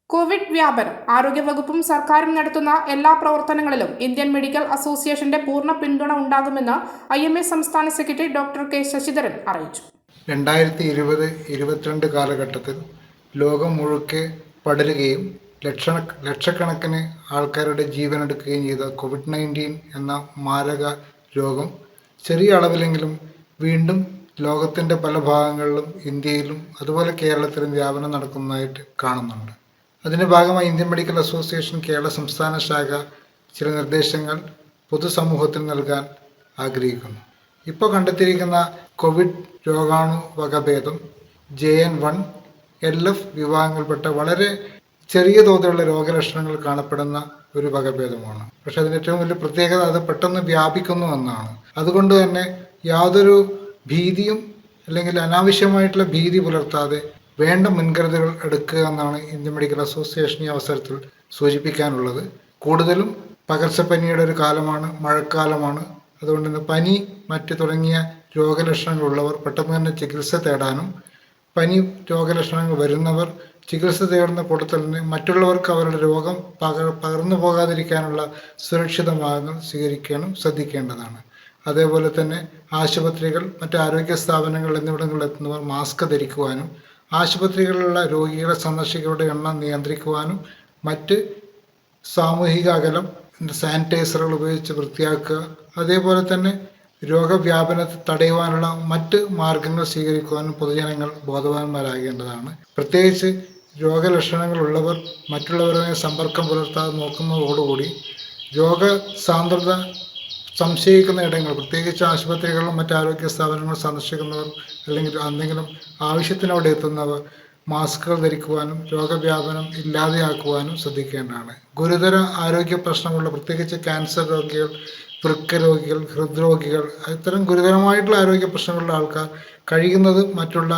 Covid വ്യാപനം ആരോഗ്യവകുപ്പും സർക്കാരും നടത്തുന്ന എല്ലാ പ്രവർത്തനങ്ങളിലും ഇന്ത്യൻ മെഡിക്കൽ അസോസിയേഷന്റെ പൂർണ്ണ പിന്തുണ ഉണ്ടാകുമെന്ന് IMA സംസ്ഥാന സെക്രട്ടറി ഡോക്ടർ കെ ശശിധരൻ അറിയിച്ചു. 2020-22 കാലഘട്ടത്തിൽ ലോകം മുഴുക്കെ പടരുകയും ലക്ഷക്കണക്കിന് ആൾക്കാരുടെ ജീവനെടുക്കുകയും ചെയ്ത COVID-19 എന്ന മാരക രോഗം ചെറിയ അളവിലെങ്കിലും വീണ്ടും ലോകത്തിൻ്റെ പല ഭാഗങ്ങളിലും ഇന്ത്യയിലും അതുപോലെ കേരളത്തിലും വ്യാപനം നടക്കുന്നതായിട്ട് കാണുന്നുണ്ട്. അതിൻ്റെ ഭാഗമായി ഇന്ത്യൻ മെഡിക്കൽ അസോസിയേഷൻ കേരള സംസ്ഥാന ശാഖ ചില നിർദ്ദേശങ്ങൾ പൊതുസമൂഹത്തിന് നൽകാൻ ആഗ്രഹിക്കുന്നു. ഇപ്പോൾ കണ്ടെത്തിയിരിക്കുന്ന കോവിഡ് രോഗാണു വകഭേദം JN1 LF വിഭാഗങ്ങളിൽപ്പെട്ട വളരെ ചെറിയ തോതിലുള്ള രോഗലക്ഷണങ്ങൾ കാണപ്പെടുന്ന ഒരു വകഭേദമാണ്. പക്ഷെ അതിൻ്റെ ഏറ്റവും വലിയ പ്രത്യേകത അത് പെട്ടെന്ന് വ്യാപിക്കുന്നു എന്നാണ്. അതുകൊണ്ട് തന്നെ യാതൊരു ഭീതിയും അല്ലെങ്കിൽ അനാവശ്യമായിട്ടുള്ള ഭീതി പുലർത്താതെ വേണ്ട മുൻകരുതലുകൾ എടുക്കുക എന്നാണ് ഇന്ത്യൻ മെഡിക്കൽ അസോസിയേഷൻ ഈ അവസരത്തിൽ സൂചിപ്പിക്കാനുള്ളത്. കൂടുതലും പകർച്ചപ്പനിയുടെ ഒരു കാലമാണ്, മഴക്കാലമാണ്. അതുകൊണ്ട് തന്നെ പനി മറ്റ് തുടങ്ങിയ രോഗലക്ഷണങ്ങളുള്ളവർ പെട്ടെന്ന് തന്നെ ചികിത്സ തേടാനും പനി രോഗലക്ഷണങ്ങൾ വരുന്നവർ ചികിത്സ തേടുന്ന കൂട്ടത്തിൽ തന്നെ മറ്റുള്ളവർക്ക് അവരുടെ രോഗം പകർന്നു പോകാതിരിക്കാനുള്ള സുരക്ഷിത മാർഗങ്ങൾ സ്വീകരിക്കാനും ശ്രദ്ധിക്കേണ്ടതാണ്. അതേപോലെ തന്നെ ആശുപത്രികൾ, മറ്റ് ആരോഗ്യ സ്ഥാപനങ്ങൾ എന്നിവിടങ്ങളിൽ എത്തുന്നവർ മാസ്ക് ധരിക്കുവാനും ആശുപത്രികളിലുള്ള രോഗികളെ സന്ദർശിക്കുന്നവരുടെ എണ്ണം നിയന്ത്രിക്കുവാനും മറ്റ് സാമൂഹിക അകലം സാനിറ്റൈസറുകൾ ഉപയോഗിച്ച് വൃത്തിയാക്കുക, അതേപോലെ തന്നെ രോഗവ്യാപനത്തെ തടയുവാനുള്ള മറ്റ് മാർഗങ്ങൾ സ്വീകരിക്കുവാനും പൊതുജനങ്ങൾ ബോധവാന്മാരാകേണ്ടതാണ്. പ്രത്യേകിച്ച് രോഗലക്ഷണങ്ങളുള്ളവർ മറ്റുള്ളവരുമായി സമ്പർക്കം പുലർത്താതെ നോക്കുന്നതോടുകൂടി രോഗസാന്ദ്രത സംശയിക്കുന്ന ഇടങ്ങൾ, പ്രത്യേകിച്ച് ആശുപത്രികളിലും മറ്റ് ആരോഗ്യ സ്ഥാപനങ്ങളും സന്ദർശിക്കുന്നവർ അല്ലെങ്കിൽ എന്തെങ്കിലും ആവശ്യത്തിനവിടെ എത്തുന്നവർ മാസ്കുകൾ ധരിക്കുവാനും രോഗവ്യാപനം ഇല്ലാതെയാക്കുവാനും ശ്രദ്ധിക്കേണ്ടതാണ്. ഗുരുതര ആരോഗ്യ പ്രശ്നമുള്ള പ്രത്യേകിച്ച് ക്യാൻസർ രോഗികൾ, വൃക്ക രോഗികൾ, ഹൃദ്രോഗികൾ, ഇത്തരം ഗുരുതരമായിട്ടുള്ള ആരോഗ്യ പ്രശ്നങ്ങളുള്ള ആൾക്കാർ കഴിയുന്നത് മറ്റുള്ള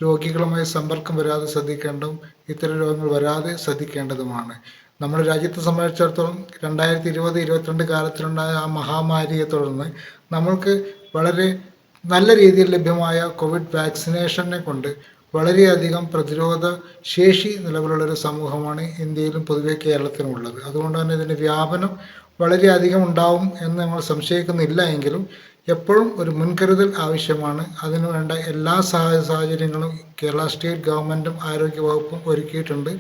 രോഗികളുമായി സമ്പർക്കം വരാതെ ശ്രദ്ധിക്കേണ്ടതും ഇത്തരം രോഗങ്ങൾ വരാതെ ശ്രദ്ധിക്കേണ്ടതുമാണ്. നമ്മുടെ രാജ്യത്തെ സംബന്ധിച്ചിടത്തോളം 2020-22 കാലത്തിലുണ്ടായ ആ മഹാമാരിയെ തുടർന്ന് നമ്മൾക്ക് വളരെ നല്ല രീതിയിൽ ലഭ്യമായ കോവിഡ് വാക്സിനേഷനെ കൊണ്ട് വളരെയധികം പ്രതിരോധ ശേഷി നിലവിലുള്ളൊരു സമൂഹമാണ് ഇന്ത്യയിലും പൊതുവെ കേരളത്തിലും ഉള്ളത്. അതുകൊണ്ട് തന്നെ ഇതിൻ്റെ വ്യാപനം വളരെയധികം ഉണ്ടാവും എന്ന് നമ്മൾ സംശയിക്കുന്നില്ല. എങ്കിലും എപ്പോഴും ഒരു മുൻകരുതൽ ആവശ്യമാണ്. അതിനുവേണ്ട എല്ലാ സാഹചര്യങ്ങളും കേരള സ്റ്റേറ്റ് ഗവൺമെൻറ്റും ആരോഗ്യവകുപ്പും ഒരുക്കിയിട്ടുണ്ട്.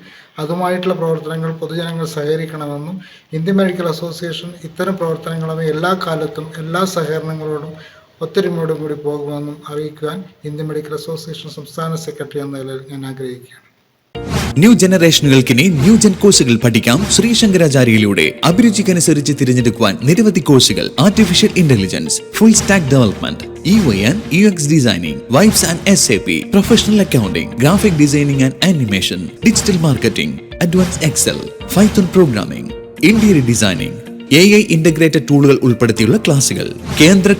അതുമായിട്ടുള്ള പ്രവർത്തനങ്ങൾ പൊതുജനങ്ങൾ സഹകരിക്കണമെന്നും ഇന്ത്യൻ മെഡിക്കൽ അസോസിയേഷൻ ഇത്തരം പ്രവർത്തനങ്ങളുമായി എല്ലാ കാലത്തും എല്ലാ സഹകരണങ്ങളോടും ഒത്തൊരുമയോടും കൂടി പോകുമെന്നും അറിയിക്കുവാൻ ഇന്ത്യൻ മെഡിക്കൽ അസോസിയേഷൻ സംസ്ഥാന സെക്രട്ടറി എന്ന നിലയിൽ ഞാൻ ആഗ്രഹിക്കുകയാണ്. ന്യൂ ജനറേഷനുകൾക്കിനി ന്യൂജൻ കോഴ്സുകൾ പഠിക്കാം ശ്രീശങ്കരാചാര്യയിലൂടെ. അഭിരുചിക്കനുസരിച്ച് തിരഞ്ഞെടുക്കുവാൻ നിരവധി കോഴ്സുകൾ: artificial intelligence, full stack development, EY and UX designing, വൈബ്സ് and SAP, professional accounting, graphic designing and animation, digital marketing, advance Excel, Python programming, interior designing, AI integrated ടൂളുകൾ ഉൾപ്പെടുത്തിയുള്ള ക്ലാസുകൾ,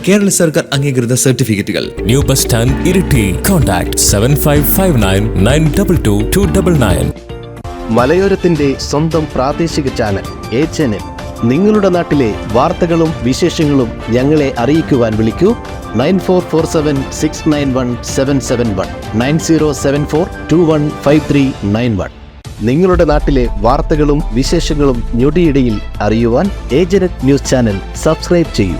കേരള സർക്കാർ അംഗീകൃത സർട്ടിഫിക്കറ്റുകൾ. New bus stand, Iritty. Contact 7559922299. മലയോരത്തിന്റെ സ്വന്തം പ്രാദേശിക ചാനൽ HNN. നിങ്ങളുടെ നാട്ടിലെ വാർത്തകളും വിശേഷങ്ങളും ഞങ്ങളെ അറിയിക്കുവാൻ വിളിക്കൂ 9447691771 9074215391. നിങ്ങളുടെ നാട്ടിലെ വാർത്തകളും വിശേഷങ്ങളും ഞൊടിയിടയിൽ അറിയുവാൻ ഏജന്റ് ന്യൂസ് ചാനൽ സബ്സ്ക്രൈബ് ചെയ്യൂ.